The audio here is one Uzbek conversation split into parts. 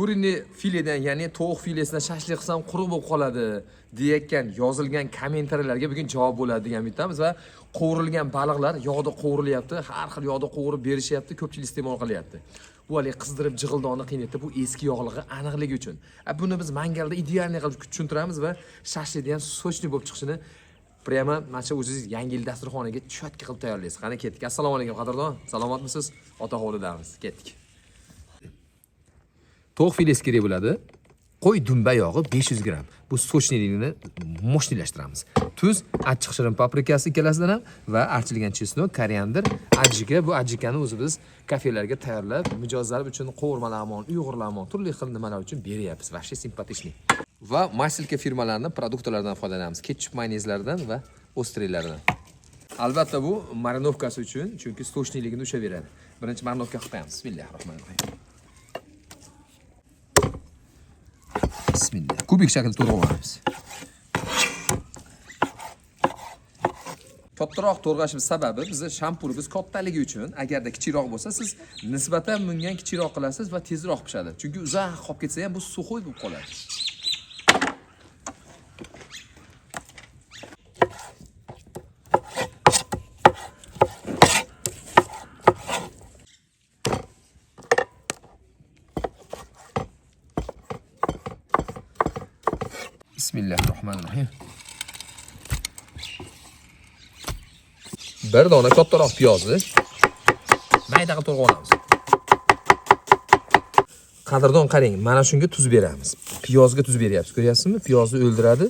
Kurini filedan, ya'ni tovuq filesidan shashlik qilsam quruq bo'lib qoladi deyotgan yozilgan kommentariylarga bugun javob bo'ladi degan umiddamiz va qovurilgan baliqlar yog'da qovurilyapti, har xil yog'da qovurib berishyapti, ko'pchilik iste'mol qilyapti. Bu hali qizdirib jig'ildonni qiynayapti, bu eski yog'lig'i aniqligi uchun. Buni biz mangalda idealniy qilib tushuntiramiz va shashlikda ham sochli bo'lib chiqishini prima mana shu o'zingiz yangi yil dasturxoniga cho'tka qilib tayyorlaysiz. Qani ketdik. Assalomu alaykum qadrdon. Salomatmisiz? Ota hovlidamiz. Ketdik. Tovuq filesi kerak bo'ladi. Qo'y dumba yog'i 500 gram. Bu sochniligini mo'shniylashtiramiz. Tuz, achchiq shirin paprikasi ikkalasidan ham va archilgan chesnok, koriander, ajika. Bu ajikani o'zi biz kafelarga tayyorlab, mijozlar uchun qovurmalarmon, uyg'urlarmon, turli xil nimalar uchun beryapmiz. Vashli simpatishni. Va Masilka firmalarining produktlardan foydalanamiz. Ketchup, mayonezlardan va ostrellardan. Albatta bu marinovkasi uchun, chunki sochniligini ushlab beradi. Birinchi marinovka qilib qo'yamiz. Bismillahirrohmanirrohim. Bismillah. Kubik shaklda to'g'rab olamiz. Kattaroq to'g'rashimiz sababi bizni shampurimiz kattaligi uchun, agarda kichikroq bo'lsa, siz nisbatan bunga kichikroq qilasiz va tezroq pishadi. Chunki uzoq qolib ketsa ham bu suxoy bo'lib qoladi. Bismillahirrohmanirrohim. Bir dona kattaroq piyozni mayda qilib to'g'rab olamiz. Qadrdon qarang, mana shunga tuz beramiz. Piyozga tuz beryapsiz, ko'ryapsizmi? Piyozni o'ldiradi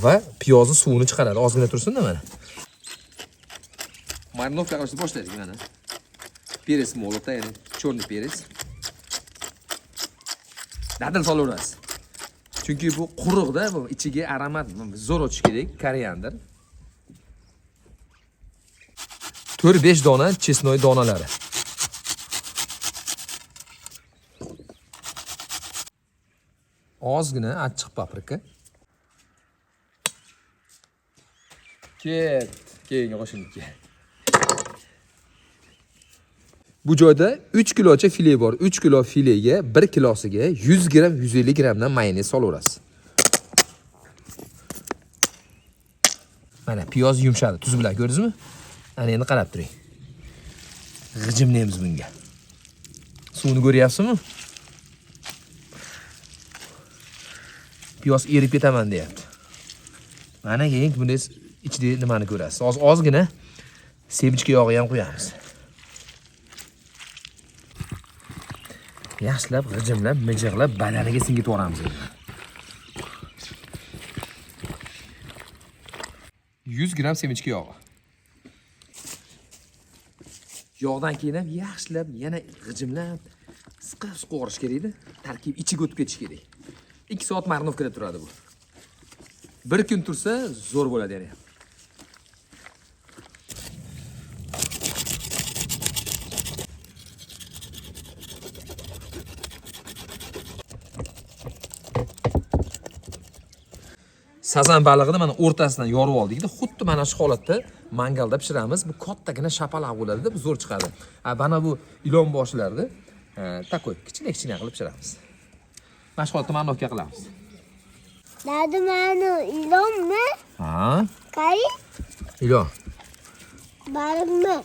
va piyozni suvini chiqaradi. Ozgina tursin-da mana. Marinovka qilishni boshladik mana. Peres molota, ya'ni chorniy peres. Dadil solaverasiz. Chunki bu quruqda, bu ichiga aromat zo'r o'tishi kerak, koriander. 4-5 dona chesnoy donalari. Ozgina achchiq paprika. Keyingi qo'shimcha. Bu joyda 3 kilocha file bor. 3 kilo filega 1 kilosiga 100 gram, 150 gramdan mayonez solaverasiz. Mana piyoz yumshadi, tuz bilan ko'rdingizmi? Ana endi qarab turing. G'ijimlaymiz bunga. Suvni ko'ryapsizmi? Piyoz erib ketaman deyapti. Mana keyin bunday ichida nimani ko'rasiz. Ozgina semichka yog'i ham qo'yamiz. Yaxshilab, g'ijimlab, mijig'lab badaniga singitib olamiz. 100 gram semichka yog'i. Yog'dan keyin ham yaxshilab, yana g'ijimlab, siqib qovurish kerak-da. Tarkib ichiga o'tib ketish kerak. 2 soat marinovkada turadi bu. Bir kun tursa zo'r bo'ladi yana. Sazan balig'ini mana o'rtasidan yorib oldik-da, xuddi mana shu holatda mangalda pishiramiz. Bu kattagina shapaloq bo'ladi-da, bu zo'r chiqadi. Mana bu ilon boshlarni takoy kichkina qilib pishiramiz. Mana shu holatda marinovka qilamiz. Dadi, mana ilonmi? Ha? Qay? Ilon. Baliqmi?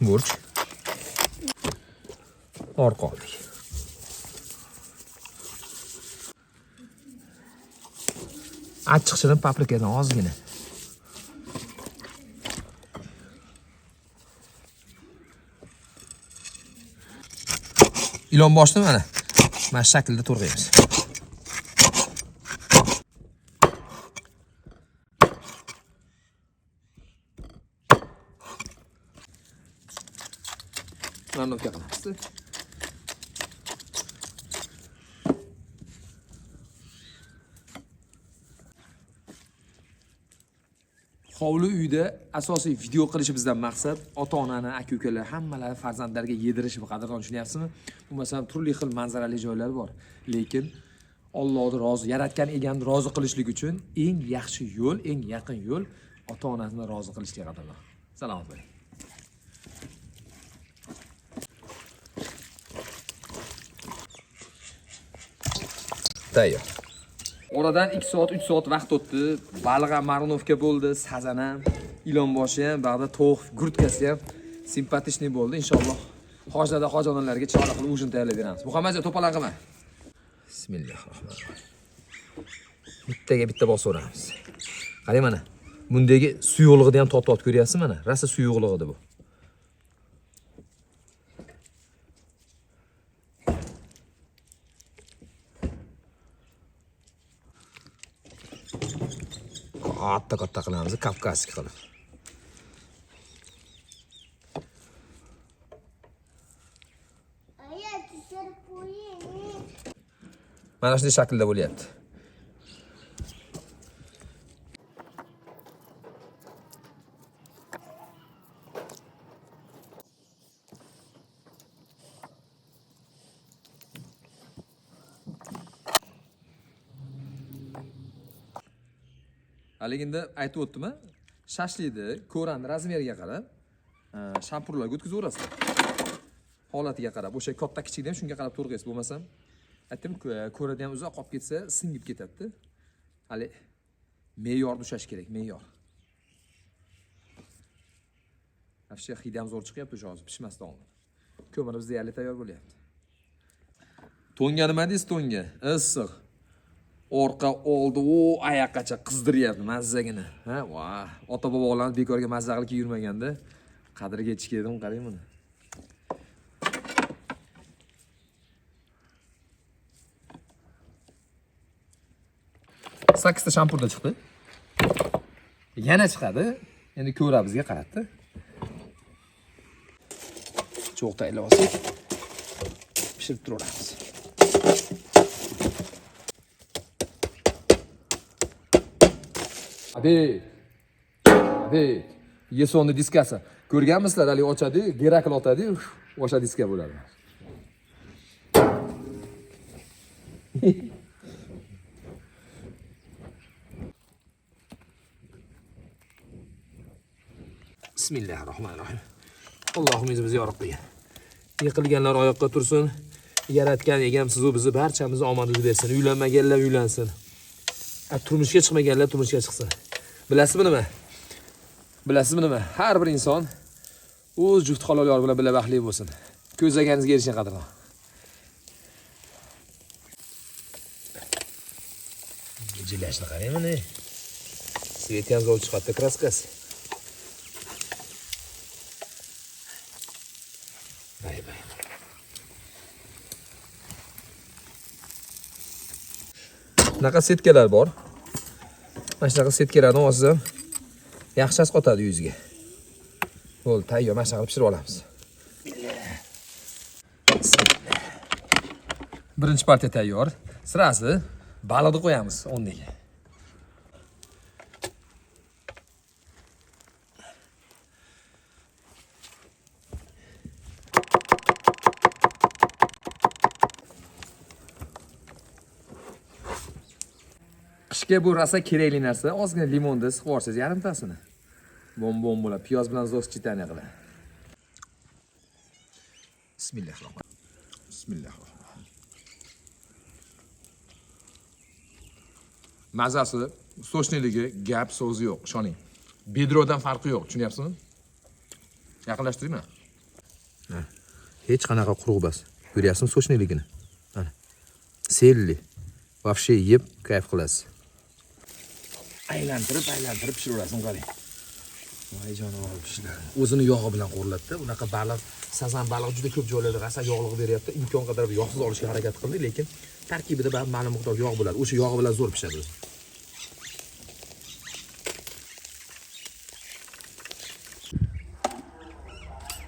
Burch. Orqa oldik. Achchiq shirin paprikadan ozgina. Ilon boshni mana shu shaklda to'g'raymiz. Marinovka qilamiz. Hovli uyda asosiy video qilishimizdan maqsad ota-onani, aka-ukalar, hammalar farzandlarga yedirish va qadrdon tushunyapsizmi? Bu masalan turli xil manzarali joylar bor, lekin Allohni rozi, yaratgan egani rozi qilishlik uchun eng yaxshi yo'l, eng yaqin yo'l ota-onani rozi qilishga qadrdon. Salomat bo'ling. Tayyor. Oradan 2 soat, 3 soat vaqt o'tdi. Baliq ham marinovka bo'ldi, sazan ham, ilonboshi ham, ba'da tovuq gurtkasi ham simpatичный bo'ldi. Inshaalloh hojada hojonalarga chiroyli qilib ujin tayyorlab beramiz. Muhammadjon to'polon qilma. Bismillahirrohmanirrohim. Bittaga bitta bosaveramiz. Qarang mana. Bundagi suyuqligini ham tot ko'ryapsiz mana. Rosa suyuqlig edi bu. Katta qilamiz, Kavkazskiy qilib. Aya, tushirib qo'ying. Mana shunday shaklda bo'lyapti. Haliginda aytib o'tdim-a? Shashlikni ko'rani razmeriga qarab, shampurlarga o'tkazib holatiga qarab, o'sha katta kichikni ham shunga qarab to'g'raysiz, bo'lmasam, aytdim, ko'rada ham uzoq qolib ketsa, singib ketadi. Hali me'yorni ushlash kerak, me'yor. Afshi hidi ham zo'r chiqyapti o'sha hozir pishmasdan oldin. Ko'mirimiz deyarli tayyor bo'lyapti. To'nga nima deysiz, to'nga? Issiq. Orqa oldi, oyoqqacha qizdiryapti mazzagini. Ha, voh. Ota-bobolarimiz bekorga mazza qilib yurmaganda qadriga yetish kerak edim, qarang buni. Sakkizta shampurda chiqdi. Yana chiqadi. Endi ko'rabizga qaratdi. Cho'q tayyorlab olsak, pishirib turaveramiz. Ade. Yesonni diskasi. Ko'rganmisizlar, hali ochadi, Gerakl otadi, o'sha diska bo'ladi. Bismillahirrohmanirrohim. Allohim o'zi yorib qo'ygan. Yiqilganlar oyoqqa tursin. Yaratgan egamsiz u bizni barchamizni omadini bersin. Uylanmaganlar uylansin. Turmushga chiqmaganlar turmushga chiqsin. Bilasizmi nima? Har bir inson o'z juft halol yor bilan baxtli bo'lsin. Ko'zlaganingizga erishing qadrdon. Jilashni qarang mana. Svet ham zo'r chiqadi, kraskasi. Bay. Bunaqa setkalar bor. Mana shunaqa setkalarni olsam yaxshi asqotadi yuziga. Bo'ldi, tayyor, mana shunaqa pishirib olamiz. Birinchi partiya tayyor. Sirasi baliqni qo'yamiz o'rniga. Qishga bu rosa kerakli narsa. Ozgina limonni siqib olsangiz yarimtasini. Bom bo'ladi. Piyoz bilan zo'rchitaniya qiladi. Bismillahirrohmanirrohim. Mazasi, soshniligi, gap so'zi yo'q, ishoning. Bedrodan farqi yo'q, tushunyapsizmi? Yaqinlashtiraymi? Ha. Hech qanaqa quruq emas. Ko'ryapsizmi soshniligini? Mana. Selli. Вообще yeb kayf qilasiz. Aylantirib pishiraverasiz, qarang. Voy jonivor pishlar. O'zini yog'i bilan qo'riladi-da. Unaqa baliq, sazan baliq juda ko'p joylarda rosa yog'liq beryapti. Imkon qadar yog'siz olishga harakat qildik, lekin tarkibida ma'lum miqdorda yog' bo'ladi. O'sha yog'i bilan zo'r pishadi.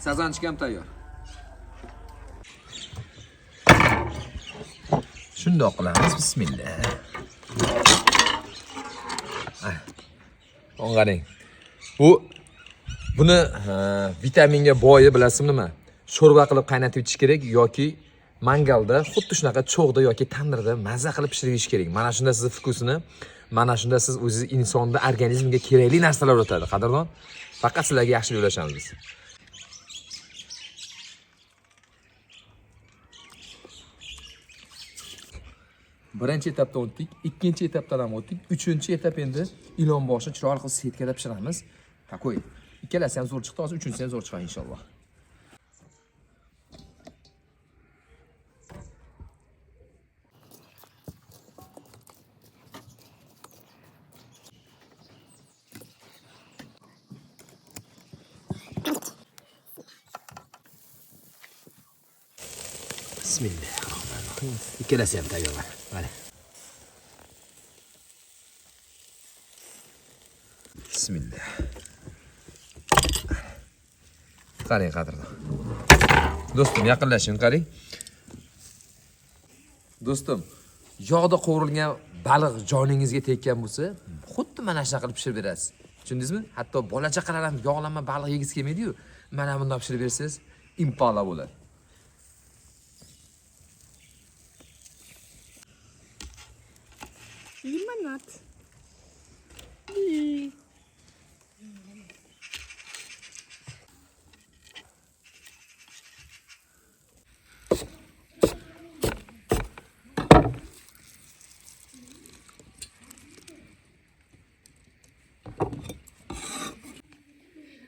Sazanchik ham tayyor. Shundoq qilamiz, bismillah. Qarang. Buni vitaminga boyi bilasizmi nima? Sho'rva qilib qaynatib ichish kerak yoki mangalda, xuddi shunaqa cho'g'da yoki tandirda mazza qilib pishirish kerak. Mana shunda siz vkusini, mana shunda siz o'zingiz insonning organizmiga kerakli narsalar o'tadi, qadrdon. Faqat sizlarga yaxshilik ulashamiz biz. Birinchi etapdan o'tdik, ikkinchi etapdan ham o'tdik, uchinchi etap endi ilon boshi chiroyli qilib setkada pishiramiz. Takoy. Ikkalasi ham zo'r chiqdi, hozir uchinchisi ham zo'r chiqadi inshaalloh. Bismillahirrohmanirrohim. Ikkalasi ham tayyor. Mana. Bismillah. Qarang qadrdon. Do'stim, yaqinlashing, qarang. Do'stim, yog'da qovurilgan baliq joningizga tekkan bo'lsa, xuddi mana shunaqa qilib pishirib berasiz. Tushundingizmi? Hatto bola chaqalar ham yog'lanma baliq yegisi kelmaydi-yu, mana bunday pishirib bersangiz, impala bo'ladi. Limonad.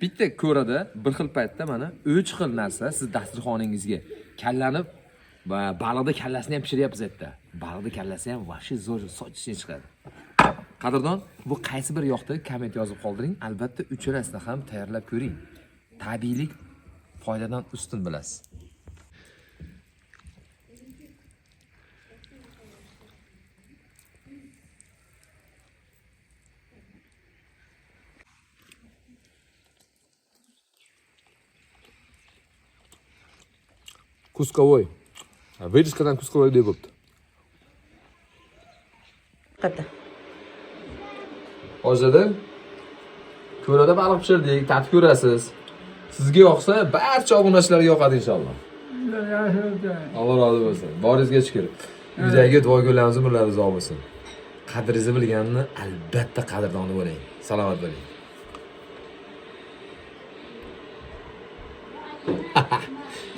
Bitta ko'rada bir xil paytda mana 3 xil narsa siz dasturxoningizga kallanib va baliqda kallasini ham pishiryapsiz aytda. Baliqda kallasi ham vahshiy zo'r sochishga chiqadi. Qadrdon, bu qaysi bir yoqda komment yozib qoldiring. Albatta uchalasini ham tayyorlab ko'ring. Tabiiylik foydadan ustun bilasiz. Кусковой. Вырезкадан кусковой deb bo'pti. Qata. Hozirda ko'rada baliq pishirdik, tatib ko'rasiz. Sizga yoqsa, barcha obunachilarga yoqadi inshaalloh. Alloh rozi bo'lsin. Boringizga shukr. Uydagi duogo'larimiz umrlaringiz uzoq bo'lsin. Qadringizni bilganini albatta qadrdoni bo'ling. Salomat bo'ling.